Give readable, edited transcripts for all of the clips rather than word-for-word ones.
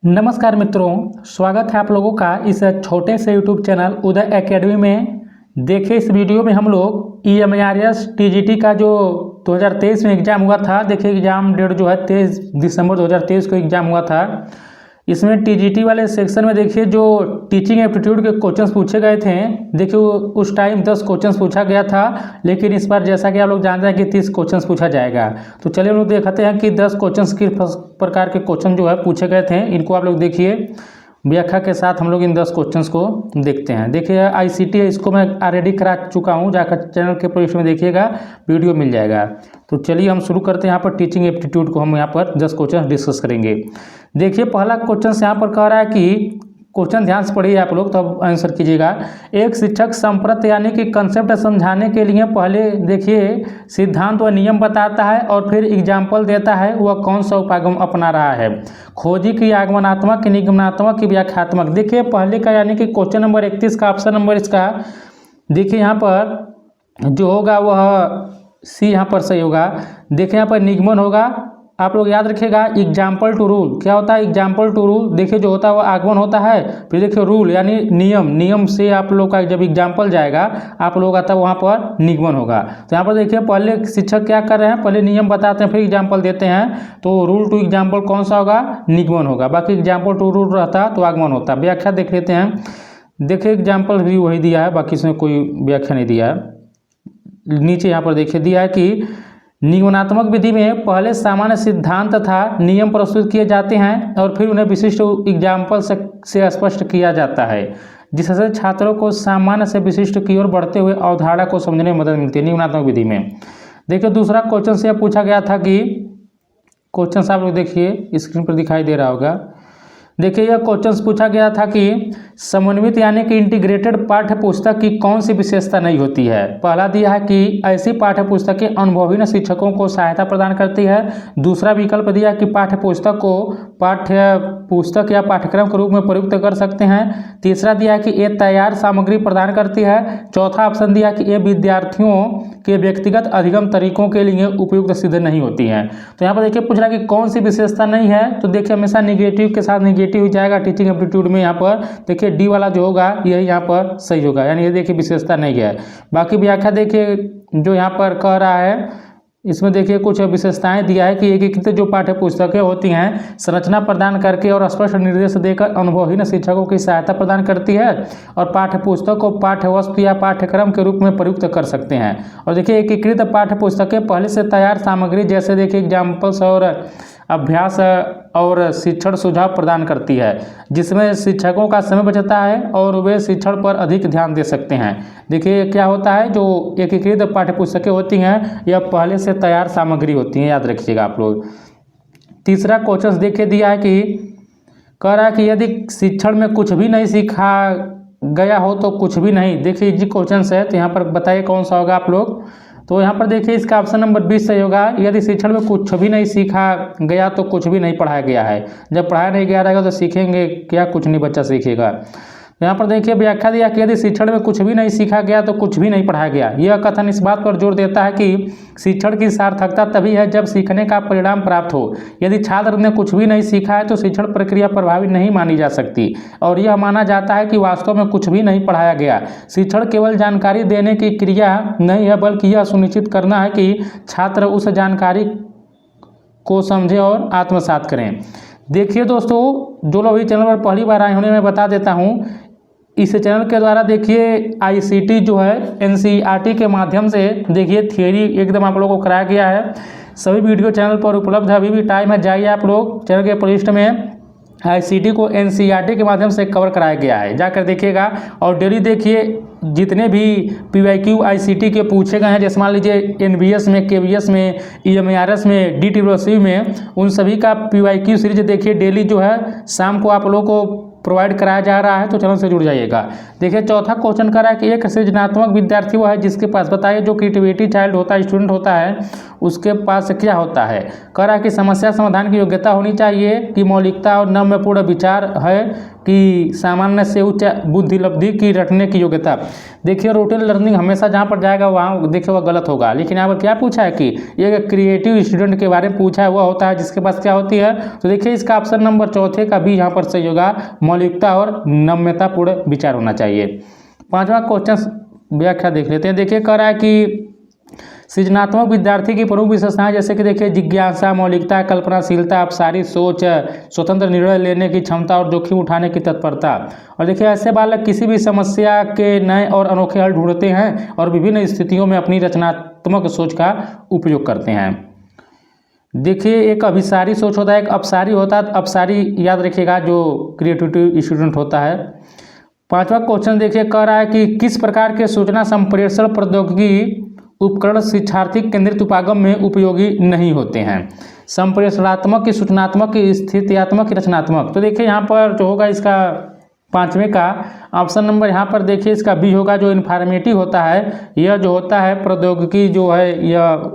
नमस्कार मित्रों, स्वागत है आप लोगों का इस छोटे से यूट्यूब चैनल उदय एकेडमी में। देखिए इस वीडियो में हम लोग EMIRS TGT का जो 2023 में एग्ज़ाम हुआ था। देखिए एग्ज़ाम डेट जो है 23 दिसंबर 2023 को एग्ज़ाम हुआ था। इसमें TGT वाले सेक्शन में देखिए जो टीचिंग एप्टीट्यूड के क्वेश्चंस पूछे गए थे। देखिए उस टाइम 10 क्वेश्चंस पूछा गया था, लेकिन इस बार जैसा कि आप लोग जानते हैं कि 30 क्वेश्चंस पूछा जाएगा। तो चलिए हम लोग देखते हैं कि 10 क्वेश्चंस किस प्रकार के क्वेश्चन जो है पूछे गए थे। इनको आप लोग देखिए व्याख्या के साथ हम लोग इन 10 क्वेश्चंस को देखते हैं। देखिए ICT है, इसको मैं ऑलरेडी करा चुका हूँ, जाकर चैनल के प्लेलिस्ट में देखिएगा, वीडियो मिल जाएगा। तो चलिए हम शुरू करते हैं। यहाँ पर टीचिंग एप्टीट्यूड को हम यहाँ पर 10 क्वेश्चन डिस्कस करेंगे। देखिए पहला क्वेश्चन यहाँ पर कह रहा है कि क्वेश्चन ध्यान से पढ़िए आप लोग, तब आंसर कीजिएगा। एक शिक्षक संप्रत यानी कि कंसेप्ट समझाने के लिए पहले देखिए सिद्धांत व नियम बताता है और फिर एग्जाम्पल देता है। वह कौन सा उपागम अपना रहा है? खोजी की आगमनात्मक, निगमनात्मक की व्याख्यात्मक। देखिए पहले का यानी कि क्वेश्चन नंबर 31 का ऑप्शन नंबर इसका देखिए यहाँ पर जो होगा वह सी यहाँ पर सही होगा। देखिए यहाँ पर निगमन होगा। आप लोग याद रखिएगा एग्जाम्पल टू रूल क्या होता है। एग्जाम्पल टू रूल देखिए जो होता है वो आगमन होता है, फिर देखिए रूल यानी नियम, नियम से आप लोग का जब एग्जाम्पल जाएगा आप लोग आता वहाँ पर निगमन होगा। तो यहाँ पर देखिए पहले शिक्षक क्या कर रहे हैं, पहले नियम बताते हैं फिर एग्जाम्पल देते हैं। तो रूल टू एग्जाम्पल कौन सा होगा? निगमन होगा। बाकी एग्जाम्पल टू रूल रहता तो आगमन होता। व्याख्या देख लेते हैं। देखिए एग्जाम्पल भी वही दिया है, बाकी इसमें कोई व्याख्या नहीं दिया है। नीचे यहाँ पर देखिए दिया है कि निगमनात्मक विधि में पहले सामान्य सिद्धांत तथा नियम प्रस्तुत किए जाते हैं और फिर उन्हें विशिष्ट एग्जाम्पल से स्पष्ट किया जाता है, जिससे छात्रों को सामान्य से विशिष्ट की ओर बढ़ते हुए अवधारणा को समझने में मदद मिलती है निगमनात्मक विधि में। देखिए दूसरा क्वेश्चन से पूछा गया था कि क्वेश्चन आप लोग देखिए स्क्रीन पर दिखाई दे रहा होगा। देखिए यह क्वेश्चन पूछा गया था कि समन्वित यानी कि इंटीग्रेटेड पाठ्य पुस्तक की कौन सी विशेषता नहीं होती है। पहला दिया है कि ऐसी पाठ्य पुस्तकें अनुभवी शिक्षकों को सहायता प्रदान करती है। दूसरा विकल्प दिया कि पाठ्य पुस्तक को पाठ्य पुस्तक या पाठ्यक्रम के रूप में प्रयुक्त कर सकते हैं। तीसरा दिया है कि ये तैयार सामग्री प्रदान करती है। चौथा ऑप्शन दिया कि ये विद्यार्थियों के व्यक्तिगत अधिगम तरीकों के लिए उपयुक्त सिद्ध नहीं होती हैं। तो यहाँ पर देखिए पूछ रहा है कि कौन सी विशेषता नहीं है, तो देखिए हमेशा निगेटिव के साथ निगेटिव हो जाएगा टीचिंग एप्टीट्यूड में। यहाँ पर देखिए डी वाला जो होगा यही यहाँ पर सही होगा, यानी ये देखिए विशेषता नहीं है। बाकी व्याख्या देखिए जो यहाँ पर कह रहा है इसमें देखिए कुछ विशेषताएं दिया है कि एकीकृत जो पाठ्य पुस्तकें होती हैं संरचना प्रदान करके और स्पष्ट निर्देश देकर अनुभवहीन शिक्षकों की सहायता प्रदान करती है और पाठ्य पुस्तक को पाठ्यवस्तु या पाठ्यक्रम के रूप में प्रयुक्त कर सकते हैं। और देखिए एकीकृत पाठ्य पुस्तकें पहले से तैयार सामग्री जैसे देखिए एग्जाम्पल्स और अभ्यास और शिक्षण सुझाव प्रदान करती है, जिसमें शिक्षकों का समय बचता है और वे शिक्षण पर अधिक ध्यान दे सकते हैं। देखिए क्या होता है जो एकीकृत पाठ्य पुस्तकें होती हैं यह पहले से तैयार सामग्री होती हैं, याद रखिएगा आप लोग। तीसरा क्वेश्चन देखिए दिया है कि कह रहा है कि यदि शिक्षण में कुछ भी नहीं सीखा गया हो तो कुछ भी नहीं। देखिए इजी क्वेश्चन है, तो यहाँ पर बताइए कौन सा होगा आप लोग। तो यहाँ पर देखिए इसका ऑप्शन नंबर 20 सही होगा। यदि शिक्षण में कुछ भी नहीं सीखा गया तो कुछ भी नहीं पढ़ाया गया है। जब पढ़ाया नहीं गया रहेगा तो सीखेंगे क्या? कुछ नहीं बच्चा सीखेगा। यहाँ पर देखिए व्याख्या दिया कि यदि शिक्षण में कुछ भी नहीं सीखा गया तो कुछ भी नहीं पढ़ाया गया। यह कथन इस बात पर जोर देता है कि शिक्षण की सार्थकता तभी है जब सीखने का परिणाम प्राप्त हो। यदि छात्र ने कुछ भी नहीं सीखा है तो शिक्षण प्रक्रिया प्रभावी नहीं मानी जा सकती और यह माना जाता है कि वास्तव में कुछ भी नहीं पढ़ाया गया। शिक्षण केवल जानकारी देने की क्रिया नहीं है, बल्कि यह सुनिश्चित करना है कि छात्र उस जानकारी को समझें और आत्मसात करें। देखिए दोस्तों जो लोग भी चैनल पर पहली बार आए होंगे मैं बता देता हूँ, इस चैनल के द्वारा देखिए ICT जो है NCERT के माध्यम से देखिए थियरी एकदम आप लोगों को कराया गया है। सभी वीडियो चैनल पर उपलब्ध है, अभी भी टाइम है, जाइए आप लोग चैनल के प्लेलिस्ट में ICT को NCERT के माध्यम से कवर कराया गया है, जाकर देखिएगा। और डेली देखिए जितने भी PYQ ICT के पूछे गए हैं, जैसे मान लीजिए NBS में, KVS में, EMIRS में, DTWC में, उन सभी का PYQ सीरीज देखिए डेली जो है शाम को आप लोगों को प्रोवाइड कराया जा रहा है, तो चैनल से जुड़ जाइएगा। देखिए चौथा क्वेश्चन कर रहा है कि एक सृजनात्मक विद्यार्थी वो है जिसके पास बताइए जो क्रिएटिविटी चाइल्ड होता है, स्टूडेंट होता है, उसके पास क्या होता है। कह रहा है कि समस्या समाधान की योग्यता होनी चाहिए, कि मौलिकता और नम्यपूर्ण विचार है, कि सामान्य से उच्च बुद्धिलब्धि की रटने की योग्यता। देखिए रूटीन लर्निंग हमेशा जहाँ पर जाएगा वहाँ देखिए वह गलत होगा, लेकिन यहाँ पर क्या पूछा है कि ये क्रिएटिव स्टूडेंट के बारे में पूछा है, वह होता है जिसके पास क्या होती है। तो देखिए इसका ऑप्शन नंबर चौथे का भी यहाँ पर सही होगा, मौलिकता और नम्यतापूर्ण विचार होना चाहिए। पांचवा क्वेश्चन व्याख्या देख लेते हैं। देखिए कह रहा है कि सृजनात्मक विद्यार्थी की प्रमुख विशेषताएं जैसे कि देखिए जिज्ञासा, मौलिकता, कल्पनाशीलता, अपसारी सोच, स्वतंत्र निर्णय लेने की क्षमता और जोखिम उठाने की तत्परता। और देखिए ऐसे बालक किसी भी समस्या के नए और अनोखे हल ढूंढते हैं और विभिन्न स्थितियों में अपनी रचनात्मक सोच का उपयोग करते हैं। देखिए एक अभिसारी सोच होता है, एक अपसारी होता है। अपसारी याद रखिएगा जो क्रिएटिव स्टूडेंट होता है। पांचवा क्वेश्चन देखिए कह रहा है कि किस प्रकार के सूचना संप्रेषण प्रौद्योगिकी उपकरण शिक्षार्थी केंद्रित उपागम में उपयोगी नहीं होते हैं। संप्रेषणात्मक की, सूचनात्मक की, स्थित्यात्मक की, रचनात्मक। तो देखिए यहाँ पर जो होगा इसका पांचवें का ऑप्शन नंबर यहाँ पर देखिए इसका बी होगा, जो इन्फॉर्मेटिव होता है। यह जो होता है प्रौद्योगिकी जो है यह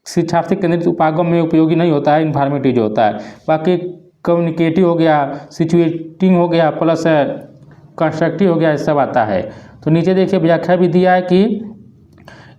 शिक्षार्थी केंद्रित उपागम में उपयोगी नहीं होता है, इन्फॉर्मेटिव जो होता है। बाकी कम्युनिकेटिव हो गया, सिचुएटिंग हो गया, प्लस कंस्ट्रक्टिव हो गया, ये सब आता है। तो नीचे देखिए व्याख्या भी दिया है कि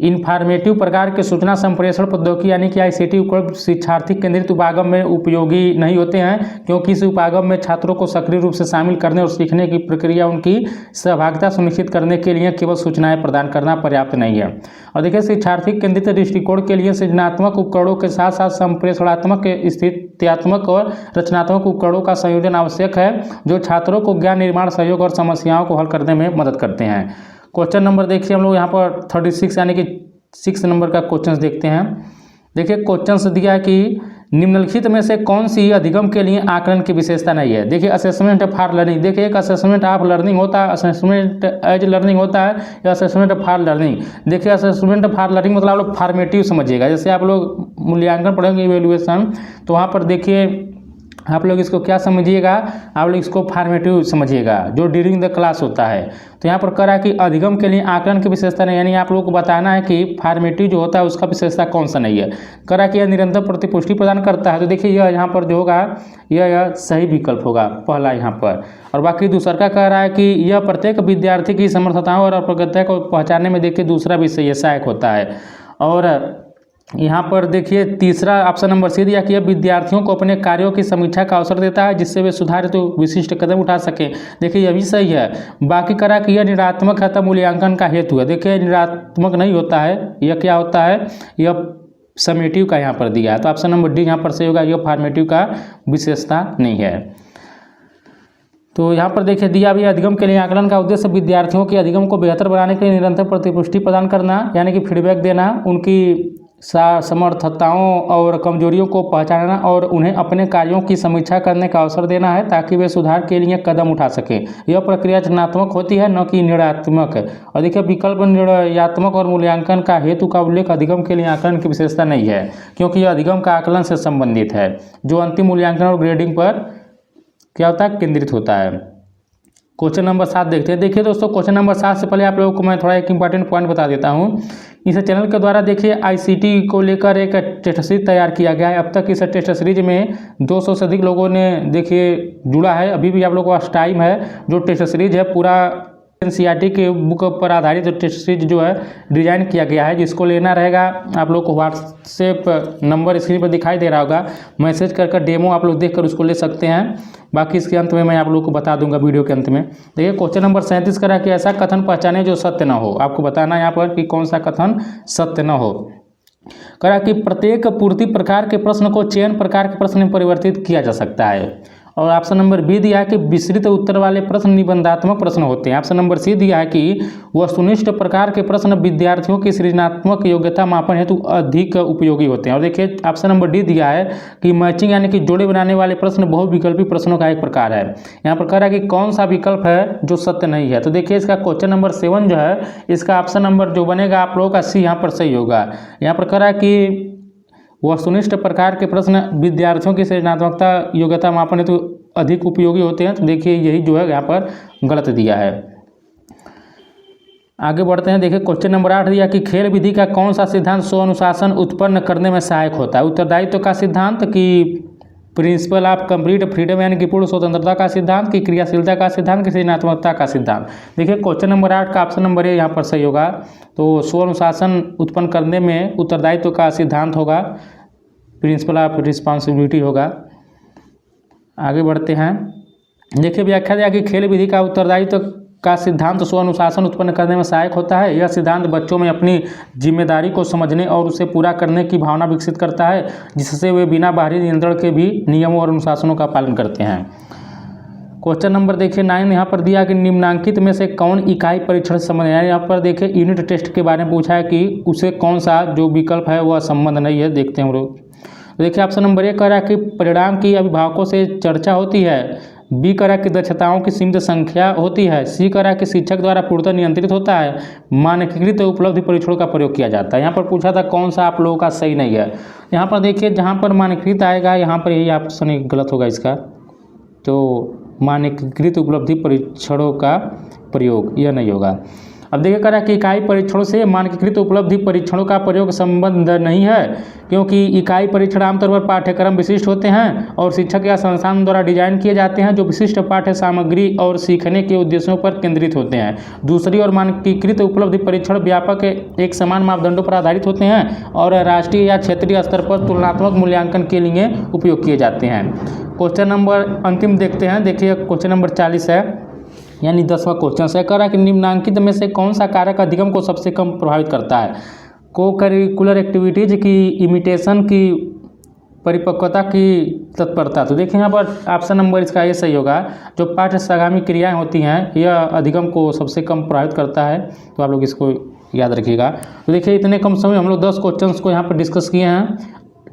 इन्फॉर्मेटिव प्रकार के सूचना संप्रेषण प्रौद्योगिकी यानी कि ICT उपकरण शिक्षार्थी केंद्रित उपागम में उपयोगी नहीं होते हैं, क्योंकि इस उपागम में छात्रों को सक्रिय रूप से शामिल करने और सीखने की प्रक्रिया उनकी सहभागिता सुनिश्चित करने के लिए केवल सूचनाएं प्रदान करना पर्याप्त नहीं है। और देखिए शिक्षार्थी केंद्रित दृष्टिकोण के लिए सृजनात्मक उपकरणों के साथ साथ संप्रेषणात्मक, स्थित्यात्मक और रचनात्मक उपकरणों का संयोजन आवश्यक है, जो छात्रों को ज्ञान निर्माण, सहयोग और समस्याओं को हल करने में मदद करते हैं। क्वेश्चन नंबर देखिए हम लोग यहाँ पर 36 यानी कि 6 नंबर का क्वेश्चन देखते हैं। देखिए क्वेश्चन से दिया है कि निम्नलिखित में से कौन सी अधिगम के लिए आकलन की विशेषता नहीं है। देखिए असेसमेंट फॉर लर्निंग, देखिए एक असेसमेंट ऑफ लर्निंग होता है, असेसमेंट एज लर्निंग होता है, या असेसमेंट फॉर लर्निंग। देखिए असेसमेंट फॉर लर्निंग मतलब आप लोग फॉर्मेटिव समझिएगा। जैसे आप लोग मूल्यांकन पढ़ेंगे इवेल्युएशन, तो वहाँ पर देखिए आप लोग इसको क्या समझिएगा, आप लोग इसको फॉर्मेटिव समझिएगा जो ड्यूरिंग द क्लास होता है। तो यहाँ पर कह रहा है कि अधिगम के लिए आकलन की विशेषता नहीं, यानी आप लोग को बताना है कि फॉर्मेटिव जो होता है उसका विशेषता कौन सा नहीं है। कह रहा है कि यह निरंतर प्रतिपुष्टि प्रदान करता है। तो देखिए यह यहाँ पर जो होगा यह सही विकल्प होगा पहला यहाँ पर। और बाकी दूसरा का कह रहा है कि यह प्रत्येक विद्यार्थी की समर्थताओं और प्रगति को पहचानने में देखिए दूसरा विषय यह सहायक होता है। और यहाँ पर देखिए तीसरा ऑप्शन नंबर सी दिया कि यह विद्यार्थियों को अपने कार्यों की समीक्षा का अवसर देता है, जिससे वे सुधार तो विशिष्ट कदम उठा सकें। देखिए यह भी सही है। बाकी करा कि यह निरात्मक है तब मूल्यांकन का हेतु है। देखिए निरात्मक नहीं होता है, यह क्या होता है, यह समेटिव का यहाँ पर दिया है। तो ऑप्शन नंबर डी यहाँ पर सही होगा, यह फॉर्मेटिव का विशेषता नहीं है। तो यहाँ पर देखिए दिया भी अधिगम के लिए आकलन का उद्देश्य विद्यार्थियों के अधिगम को बेहतर बनाने के लिए निरंतर प्रतिपुष्टि प्रदान करना, यानी कि फीडबैक देना, उनकी समर्थताओं और कमजोरियों को पहचानना और उन्हें अपने कार्यों की समीक्षा करने का अवसर देना है, ताकि वे सुधार के लिए कदम उठा सकें। यह प्रक्रिया रचनात्मक होती है, न कि निर्णयात्मक है। और देखिए विकल्प निर्णयात्मक और मूल्यांकन का हेतु का उल्लेख अधिगम के लिए आकलन की विशेषता नहीं है, क्योंकि यह अधिगम का आकलन से संबंधित है, जो अंतिम मूल्यांकन और ग्रेडिंग पर क्या होता है, केंद्रित होता है। क्वेश्चन नंबर 7 देखते हैं। देखिए दोस्तों क्वेश्चन नंबर 7 से पहले आप लोगों को मैं थोड़ा एक इंपॉर्टेंट पॉइंट बता देता हूँ। इस चैनल के द्वारा देखिए ICT को लेकर एक टेस्ट सीरीज तैयार किया गया है। अब तक इस टेस्ट सीरीज में 200 से अधिक लोगों ने देखिए जुड़ा है। अभी भी आप लोगों के पास टाइम है। जो टेस्ट सीरीज है पूरा NCERT के बुक पर आधारित जो टेस्ट सीरीज जो है डिजाइन किया गया है, जिसको लेना रहेगा आप लोग को व्हाट्सएप नंबर स्क्रीन पर दिखाई दे रहा होगा, मैसेज कर डेमो आप लोग देखकर उसको ले सकते हैं। बाकी इसके अंत में मैं आप लोग को बता दूंगा वीडियो के अंत में। देखिए क्वेश्चन नंबर 37 करा कि ऐसा कथन पहचाने जो सत्य न हो। आपको बताना है यहाँ पर कि कौन सा कथन सत्य न हो। करा कि प्रत्येक पूर्ति प्रकार के प्रश्न को चयन प्रकार के प्रश्न में परिवर्तित किया जा सकता है। और ऑप्शन नंबर बी दिया है कि विस्तृत उत्तर वाले प्रश्न निबंधात्मक प्रश्न होते हैं। ऑप्शन नंबर सी दिया है कि वस्तुनिष्ठ प्रकार के प्रश्न विद्यार्थियों की सृजनात्मक योग्यता मापन हेतु अधिक उपयोगी होते हैं। और देखिए ऑप्शन नंबर डी दिया है कि मैचिंग यानी कि जोड़े बनाने वाले प्रश्न बहुविकल्पी प्रश्नों का एक प्रकार है। यहाँ पर कह रहा है कि कौन सा विकल्प है जो सत्य नहीं है। तो देखिए इसका क्वेश्चन नंबर 7 जो है इसका ऑप्शन नंबर जो बनेगा आप लोगों का सी यहाँ पर सही होगा। यहाँ पर कह रहा है कि वस्तुनिष्ठ प्रकार के प्रश्न विद्यार्थियों की सृजनात्मकता योग्यता मापन हेतु अधिक उपयोगी होते हैं। तो देखिए यही जो है यहाँ पर गलत दिया है। आगे बढ़ते हैं। देखिए क्वेश्चन नंबर 8 दिया कि खेल विधि का कौन सा सिद्धांत स्व अनुशासन उत्पन्न करने में सहायक होता है। उत्तरदायित्व का सिद्धांत कि प्रिंसिपल ऑफ कंप्लीट फ्रीडम यानी कि पूर्ण स्वतंत्रता का सिद्धांत, की क्रियाशीलता का सिद्धांत, की सृजनात्मकता का सिद्धांत। देखिए क्वेश्चन नंबर 8 का ऑप्शन नंबर ए यहाँ पर सही होगा। तो स्व अनुशासन उत्पन्न करने में उत्तरदायित्व का सिद्धांत होगा, प्रिंसिपल ऑफ रिस्पॉन्सिबिलिटी होगा। आगे बढ़ते हैं। देखिए व्याख्या दिया कि खेल विधि का उत्तरदायित्व का सिद्धांत स्व अनुशासन उत्पन्न करने में सहायक होता है। यह सिद्धांत बच्चों में अपनी जिम्मेदारी को समझने और उसे पूरा करने की भावना विकसित करता है, जिससे वे बिना बाहरी नियंत्रण के भी नियमों और अनुशासनों का पालन करते हैं। क्वेश्चन नंबर देखिए 9 यहाँ पर दिया कि निम्नांकित में से कौन इकाई परीक्षण से संबंध है। यहाँ पर देखिए यूनिट टेस्ट के बारे में पूछा है कि उसे कौन सा जो विकल्प है वह संबंध नहीं है। देखते हैं हम लोग। देखिए ऑप्शन नंबर 1 कह रहा है कि परिणाम की अभिभावकों से चर्चा होती है। बी कह रहा है कि दक्षताओं की सीमित संख्या होती है। सी कह रहा है कि शिक्षक द्वारा पूर्णतः नियंत्रित होता है। मानकीकृत उपलब्धि परीक्षणों का प्रयोग किया जाता है। यहाँ पर पूछा था कौन सा आप लोगों का सही नहीं है। यहाँ पर देखिए जहाँ पर मानकीकृत आएगा यहाँ पर यही ऑप्शन गलत होगा इसका। तो मानकीकृत उपलब्धि परीक्षणों का प्रयोग यह नहीं होगा। अब देखिए कह रहा है कि इकाई परीक्षणों से मानकीकृत उपलब्धि परीक्षणों का प्रयोग संबंध नहीं है, क्योंकि इकाई परीक्षण आमतौर पर पाठ्यक्रम विशिष्ट होते हैं और शिक्षक या संस्थान द्वारा डिजाइन किए जाते हैं, जो विशिष्ट पाठ्य सामग्री और सीखने के उद्देश्यों पर केंद्रित होते हैं। दूसरी ओर मानकीकृत उपलब्धि परीक्षण व्यापक एक समान मापदंडों पर आधारित होते हैं और राष्ट्रीय या क्षेत्रीय स्तर पर तुलनात्मक मूल्यांकन के लिए उपयोग किए जाते हैं। क्वेश्चन नंबर अंतिम देखते हैं। देखिए क्वेश्चन नंबर 40 है, यानी 10वां क्वेश्चन से कह रहा है कि निम्नांकित में से कौन सा कारक अधिगम को सबसे कम प्रभावित करता है। को करिकुलर एक्टिविटीज की इमिटेशन की परिपक्वता की तत्परता। तो देखिए यहाँ पर ऑप्शन नंबर इसका ये सही होगा। जो पाठ्यसागामी क्रियाएं होती हैं यह अधिगम को सबसे कम प्रभावित करता है। तो आप लोग इसको याद रखिएगा। तो देखिए इतने कम समय हम लोग 10 क्वेश्चंस को यहाँ पर डिस्कस किए हैं।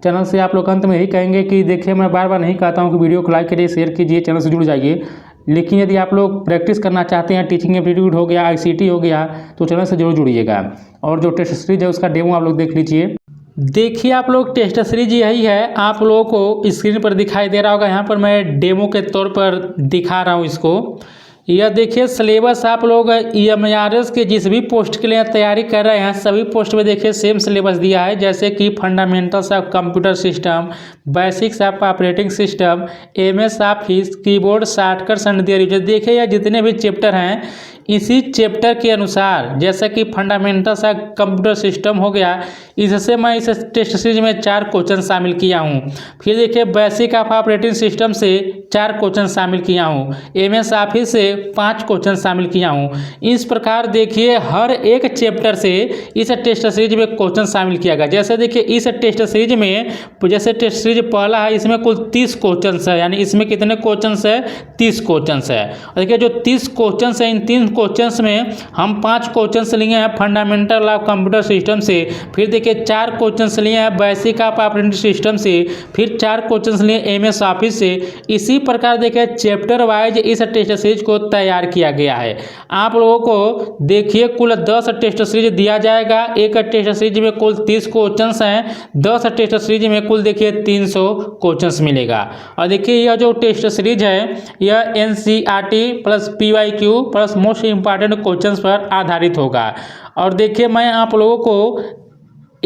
चैनल से आप लोग अंत में यही कहेंगे कि देखिए मैं बार बार नहीं कहता हूँ कि वीडियो को लाइक करिए, शेयर कीजिए, चैनल से जुड़ जाइए, लेकिन यदि आप लोग प्रैक्टिस करना चाहते हैं, टीचिंग एप्टीट्यूड हो गया, ICT हो गया, तो चैनल से जरूर जुड़िएगा। और जो टेस्ट सीरीज है उसका डेमो आप लोग देख लीजिए। देखिए आप लोग टेस्ट सीरीज यही है, आप लोगों को स्क्रीन पर दिखाई दे रहा होगा। यहाँ पर मैं डेमो के तौर पर दिखा रहा हूँ इसको। यह देखिए सिलेबस आप लोग EMIRS के जिस भी पोस्ट के लिए तैयारी कर रहे हैं सभी पोस्ट में देखिए सेम सिलेबस दिया है, जैसे कि fundamentals of computer system, basics of operating system, MS office, keyboard shortcuts and there uses. देखिए यह जितने भी चैप्टर हैं इसी चैप्टर के अनुसार, जैसे कि फंडामेंटल्स ऑफ कंप्यूटर सिस्टम हो गया, इससे मैं इस टेस्ट सीरीज में 4 क्वेश्चन शामिल किया हूँ। फिर देखिए बेसिक ऑफ ऑपरेटिंग सिस्टम से 4 क्वेश्चन शामिल किया हूँ। MS ऑफिस से 5 क्वेश्चन शामिल किया हूँ। इस प्रकार देखिए हर एक चैप्टर से इस टेस्ट सीरीज में क्वेश्चन शामिल किया गया। जैसे देखिए इस टेस्ट सीरीज में, जैसे टेस्ट सीरीज पहला है, इसमें कुल 30 क्वेश्चन है, यानी इसमें कितने क्वेश्चन है, 30 क्वेश्चन है। और देखिए जो 30 क्वेश्चन है, इन 3 क्वेश्चन में हम 5 क्वेश्चन लिए हैं फंडामेंटल ऑफ कंप्यूटर सिस्टम से, फिर देखिए 4 क्वेश्चन लिए हैं बेसिक ऑफ ऑपरेटिंग सिस्टम से, फिर 4 क्वेश्चन लिए MS ऑफिस से। इसी प्रकार देखिए चैप्टर वाइज इस टेस्ट सीरीज को तैयार किया गया है। आप लोगों को देखिए कुल 10 टेस्ट सीरीज दिया जाएगा। एक टेस्ट सीरीज में कुल 30 क्वेश्चन हैं, 10 टेस्ट सीरीज में कुल देखिए 300 क्वेश्चन मिलेगा। और देखिए यह जो टेस्ट सीरीज है यह NCERT plus PYQ plus most important questions पर आधारित होगा। और देखिए मैं आप लोगों को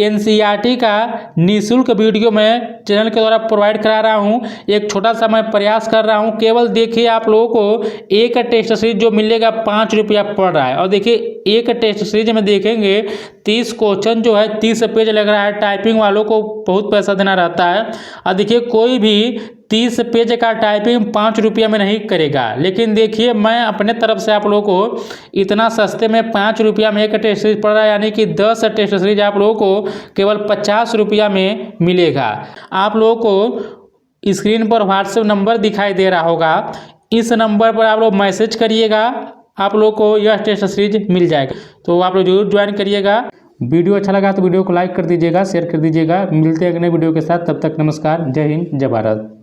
NCERT का निःशुल्क वीडियो मैं चैनल के द्वारा प्रोवाइड करा रहा हूं। एक छोटा सा मैं प्रयास कर रहा हूं। केवल देखिए आप लोगों को एक टेस्ट सीरीज जो मिलेगा 5 रुपया पड़ रहा है। और देखिए एक टेस्ट सीरीज में देखेंगे 30 क्वेश्चन जो है 30 पेज लग रहा है। टाइपिंग वालों को बहुत पैसा देना रहता है। और देखिए कोई भी 30 पेज का टाइपिंग 5 रुपया में नहीं करेगा, लेकिन देखिए मैं अपने तरफ से आप लोगों को इतना सस्ते में 5 रुपया में एक टेस्ट सीरीज पड़ रहा है, यानी कि 10 टेस्ट सीरीज आप लोगों को केवल 50 रुपया में मिलेगा। आप लोगों को स्क्रीन पर WhatsApp नंबर दिखाई दे रहा होगा, इस नंबर पर आप लोग मैसेज करिएगा, आप लोगों को यह टेस्ट सीरीज मिल जाएगा। तो आप लोग जरूर ज्वाइन करिएगा। वीडियो अच्छा लगा तो वीडियो को लाइक कर दीजिएगा, शेयर कर दीजिएगा। मिलते हैं अगले वीडियो के साथ, तब तक नमस्कार, जय हिंद, जय भारत।